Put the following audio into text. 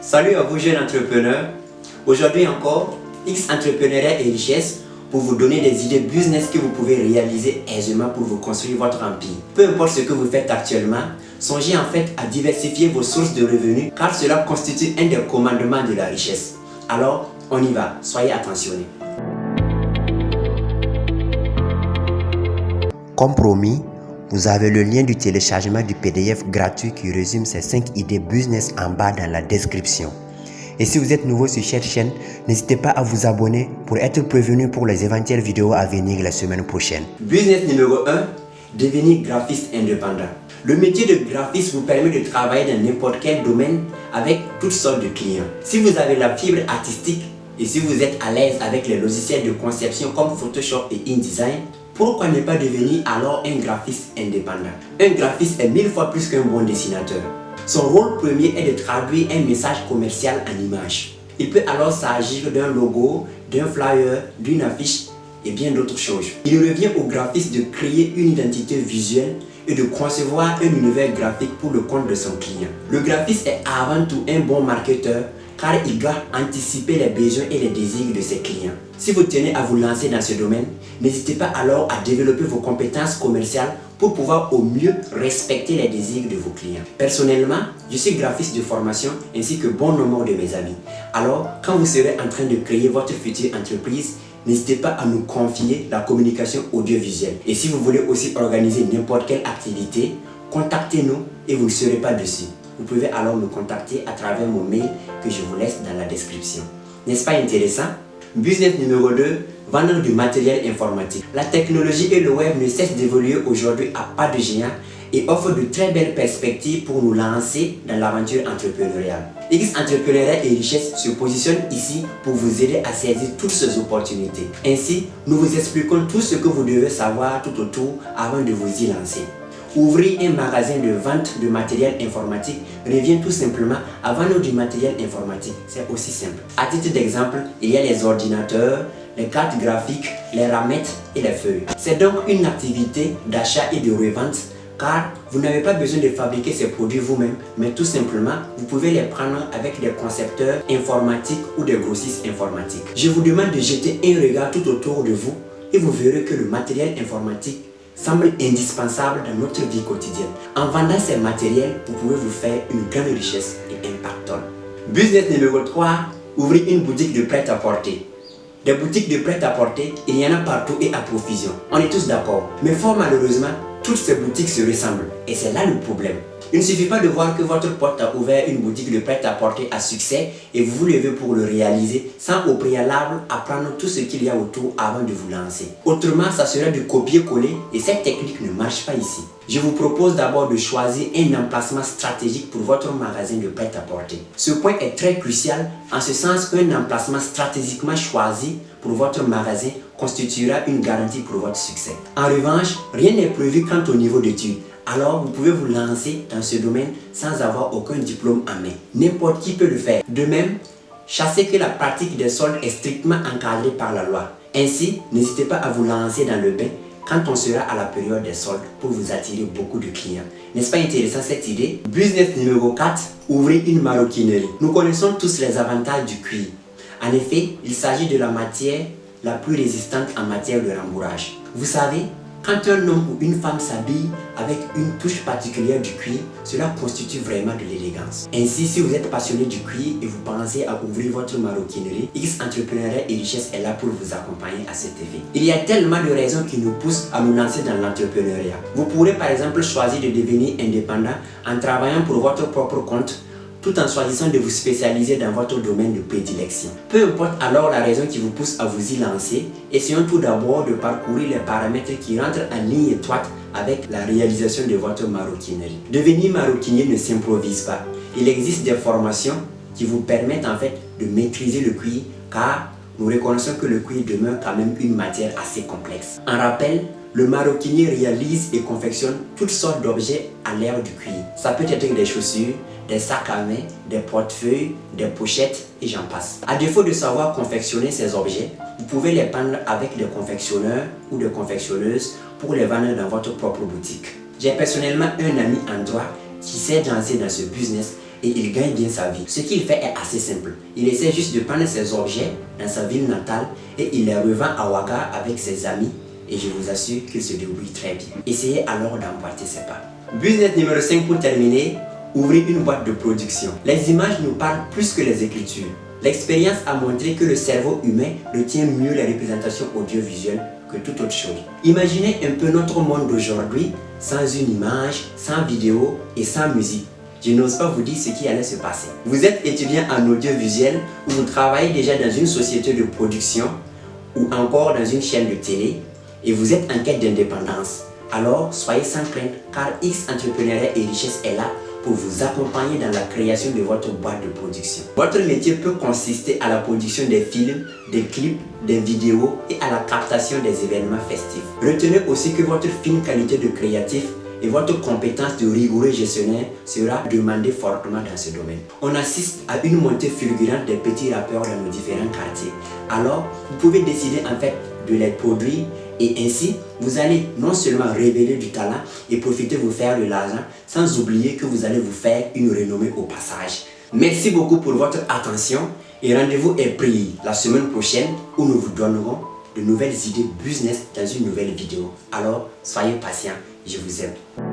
Salut à vous jeunes entrepreneurs. Aujourd'hui encore, X Entrepreneuriat et Richesse pour vous donner des idées business que vous pouvez réaliser aisément pour vous construire votre empire. Peu importe ce que vous faites actuellement, songez en fait à diversifier vos sources de revenus car cela constitue un des commandements de la richesse. Alors, on y va, soyez attentionnés. Comme promis, vous avez le lien du téléchargement du PDF gratuit qui résume ces 5 idées business en bas dans la description. Et si vous êtes nouveau sur cette chaîne, n'hésitez pas à vous abonner pour être prévenu pour les éventuelles vidéos à venir la semaine prochaine. Business numéro 1, devenir graphiste indépendant. Le métier de graphiste vous permet de travailler dans n'importe quel domaine avec toutes sortes de clients. Si vous avez la fibre artistique et si vous êtes à l'aise avec les logiciels de conception comme Photoshop et InDesign, pourquoi ne pas devenir alors un graphiste indépendant? Un graphiste est 1000 fois plus qu'un bon dessinateur. Son rôle premier est de traduire un message commercial en images. Il peut alors s'agir d'un logo, d'un flyer, d'une affiche et bien d'autres choses. Il revient au graphiste de créer une identité visuelle et de concevoir un univers graphique pour le compte de son client. Le graphiste est avant tout un bon marketeur car il doit anticiper les besoins et les désirs de ses clients. Si vous tenez à vous lancer dans ce domaine, n'hésitez pas alors à développer vos compétences commerciales pour pouvoir au mieux respecter les désirs de vos clients. Personnellement, je suis graphiste de formation ainsi que bon nombre de mes amis. Alors, quand vous serez en train de créer votre future entreprise, n'hésitez pas à nous confier la communication audiovisuelle. Et si vous voulez aussi organiser n'importe quelle activité, contactez-nous et vous ne serez pas dessus. Vous pouvez alors me contacter à travers mon mail que je vous laisse dans la description. N'est-ce pas intéressant? Business numéro 2, vendre du matériel informatique. La technologie et le web ne cessent d'évoluer aujourd'hui à pas de géant et offrent de très belles perspectives pour nous lancer dans l'aventure entrepreneuriale. X Entrepreneuriat et Richesse se positionne ici pour vous aider à saisir toutes ces opportunités. Ainsi, nous vous expliquons tout ce que vous devez savoir tout autour avant de vous y lancer. Ouvrir un magasin de vente de matériel informatique revient tout simplement à vendre du matériel informatique. C'est aussi simple. À titre d'exemple, il y a les ordinateurs, les cartes graphiques, les ramettes et les feuilles. C'est donc une activité d'achat et de revente car vous n'avez pas besoin de fabriquer ces produits vous-même, mais tout simplement, vous pouvez les prendre avec des concepteurs informatiques ou des grossistes informatiques. Je vous demande de jeter un regard tout autour de vous et vous verrez que le matériel informatique semble indispensable dans notre vie quotidienne. En vendant ces matériels, vous pouvez vous faire une grande richesse et un pactole. Business numéro 3, ouvrir une boutique de prêt-à-porter. Des boutiques de prêt-à-porter, il y en a partout et à profusion. On est tous d'accord. Mais fort malheureusement, toutes ces boutiques se ressemblent. Et c'est là le problème. Il ne suffit pas de voir que votre pote a ouvert une boutique de prêt-à-porter à succès et vous vous levez pour le réaliser sans au préalable apprendre tout ce qu'il y a autour avant de vous lancer. Autrement, ça serait du copier-coller et cette technique ne marche pas ici. Je vous propose d'abord de choisir un emplacement stratégique pour votre magasin de prêt-à-porter. Ce point est très crucial en ce sens qu'un emplacement stratégiquement choisi pour votre magasin constituera une garantie pour votre succès. En revanche, rien n'est prévu quant au niveau d'études. Alors, vous pouvez vous lancer dans ce domaine sans avoir aucun diplôme en main. N'importe qui peut le faire. De même, sachez que la pratique des soldes est strictement encadrée par la loi. Ainsi, n'hésitez pas à vous lancer dans le bain quand on sera à la période des soldes pour vous attirer beaucoup de clients. N'est-ce pas intéressant cette idée? Business numéro 4, ouvrir une maroquinerie. Nous connaissons tous les avantages du cuir. En effet, il s'agit de la matière la plus résistante en matière de rembourrage. Vous savez, quand un homme ou une femme s'habille avec une touche particulière du cuir, cela constitue vraiment de l'élégance. Ainsi, si vous êtes passionné du cuir et vous pensez à ouvrir votre maroquinerie, X Entrepreneuriat et Richesse est là pour vous accompagner à cet effet. Il y a tellement de raisons qui nous poussent à nous lancer dans l'entrepreneuriat. Vous pourrez par exemple choisir de devenir indépendant en travaillant pour votre propre compte, tout en choisissant de vous spécialiser dans votre domaine de prédilection. Peu importe alors la raison qui vous pousse à vous y lancer, essayons tout d'abord de parcourir les paramètres qui rentrent en ligne étroite avec la réalisation de votre maroquinerie. Devenir maroquinier ne s'improvise pas. Il existe des formations qui vous permettent en fait de maîtriser le cuir car nous reconnaissons que le cuir demeure quand même une matière assez complexe. En rappel, le maroquinier réalise et confectionne toutes sortes d'objets à l'ère du cuir. Ça peut être des chaussures, des sacs à main, des portefeuilles, des pochettes et j'en passe. À défaut de savoir confectionner ces objets, vous pouvez les prendre avec des confectionneurs ou des confectionneuses pour les vendre dans votre propre boutique. J'ai personnellement un ami en droit qui s'est lancé dans ce business et il gagne bien sa vie. Ce qu'il fait est assez simple. Il essaie juste de prendre ses objets dans sa ville natale et il les revend à Ouaga avec ses amis et je vous assure qu'il se débrouille très bien. Essayez alors d'emboîter ses pas. Business numéro 5 pour terminer, ouvrez une boîte de production. Les images nous parlent plus que les écritures. L'expérience a montré que le cerveau humain retient mieux les représentations audiovisuelles que toute autre chose. Imaginez un peu notre monde d'aujourd'hui sans une image, sans vidéo et sans musique. Je n'ose pas vous dire ce qui allait se passer. Vous êtes étudiant en audiovisuel ou vous travaillez déjà dans une société de production ou encore dans une chaîne de télé et vous êtes en quête d'indépendance. Alors soyez sans crainte car X Entrepreneuriat et Richesse est là pour vous accompagner dans la création de votre boîte de production. Votre métier peut consister à la production des films, des clips, des vidéos et à la captation des événements festifs. Retenez aussi que votre fine qualité de créatif et votre compétence de rigoureux gestionnaire sera demandée fortement dans ce domaine. On assiste à une montée fulgurante des petits rappeurs dans nos différents quartiers. Alors, vous pouvez décider en fait de les produire et ainsi, vous allez non seulement révéler du talent et profiter de vous faire de l'argent, sans oublier que vous allez vous faire une renommée au passage. Merci beaucoup pour votre attention et rendez-vous est pris la semaine prochaine où nous vous donnerons de nouvelles idées business dans une nouvelle vidéo. Alors, soyez patients, je vous aime.